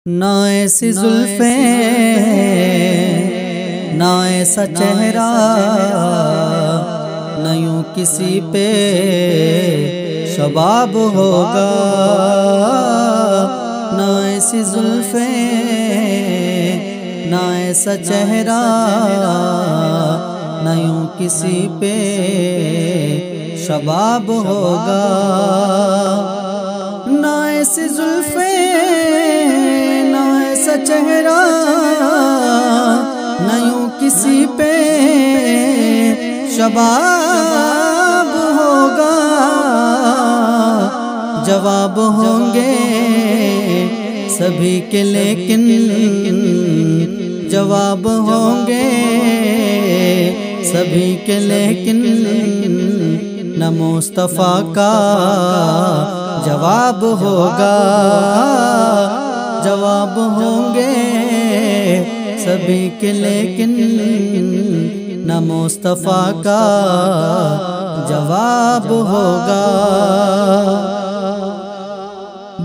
نہ ایسی زلفیں نہ ایسا چہرہ، نہ یوں کسی پہ شباب ہوگا۔ نہ ایسی زلفیں نہ ایسا چہرہ، نہ یوں کسی پہ شباب ہوگا۔ نہ ایسی زلفیں نہ ایسا چہرہ، نہ یوں کسی پہ شباب ہوگا۔ جواب ہوں گے سبھی کے لیکن جواب ہوں گے سبھی کے لیکن نہ مصطفیٰ کا جواب ہوگا۔ جواب ہوں گے سبھی کے لیکن نہ مصطفیٰ کا جواب ہوگا۔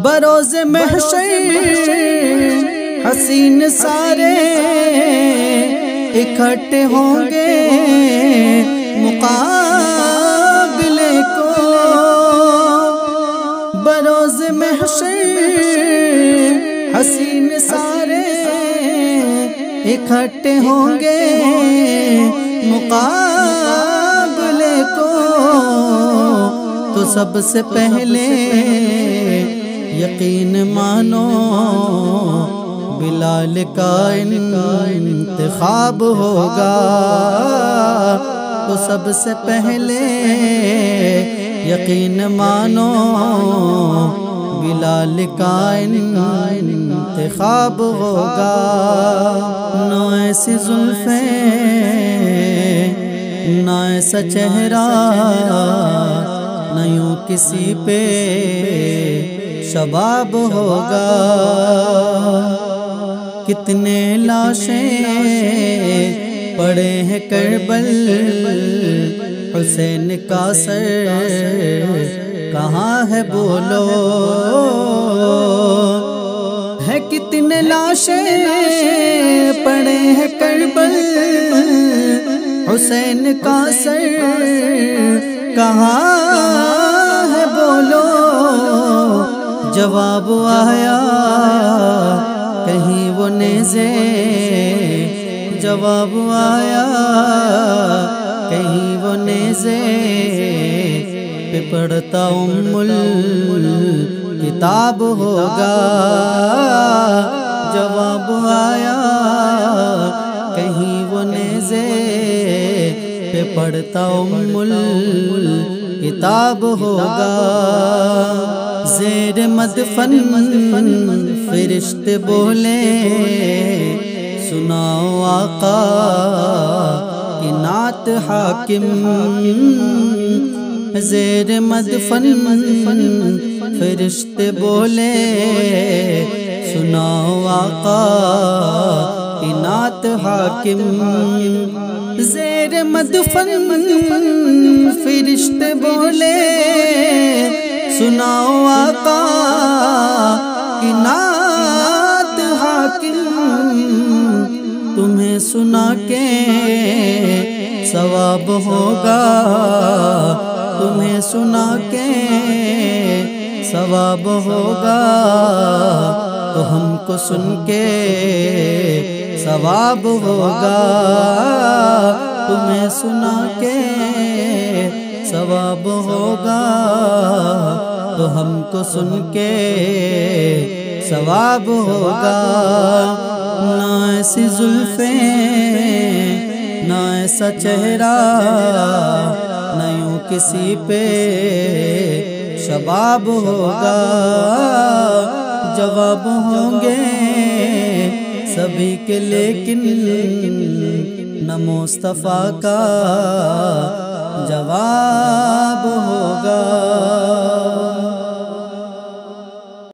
بروز محشر حسین سارے اکٹھے ہوں گے مقابلے کو۔ بروز محشر حسین سارے اکٹھے ہوں گے مقابلے کو۔ تو سب سے پہلے یقین مانو بلال کا انتخاب ہوگا۔ تو سب سے پہلے یقین مانو بلال کا انتخاب ہوگا۔ نہ ایسی زلفیں نہ ایسا چہرہ، نہ یوں کسی پہ شباب ہوگا۔ کتنے لاشیں پڑے ہیں کربل، حسین کا سر کہاں ہے بولو۔ ہے کتنے لاشیں پڑے ہیں کربل، حسین کا سر کہاں ہے بولو۔ جواب آیا کہیں وہ نیزے، جواب آیا کہیں وہ نیزے پہ پڑھتا کتاب ہوگا۔ جواب آیا کہیں وہ نیزے پہ پڑھتا کتاب ہوگا۔ زیر مدفن فرشتے بولے سناؤ آقا کی نعت حاکم۔ زیر مدفن فرشتے بولے سناؤ آقا کی نعت حاکم۔ زیر مدفن فرشتے بولے سناؤ آقا کی نعت حاکم۔ تمہیں سنا کے ثواب ہوگا، تمہیں سنا کے ثواب ہوگا۔ تو ہم کو سن کے ثواب ہوگا، تمہیں سنا کے ثواب ہوگا۔ تو ہم کو سن کے ثواب ہوگا۔ نہ ایسی زلفیں نہ ایسا چہرہ، نہ یوں کسی پہ شباب ہوگا۔ جواب ہوں گے سبھی کے لیکن نہ مصطفیٰ کا جواب ہوگا۔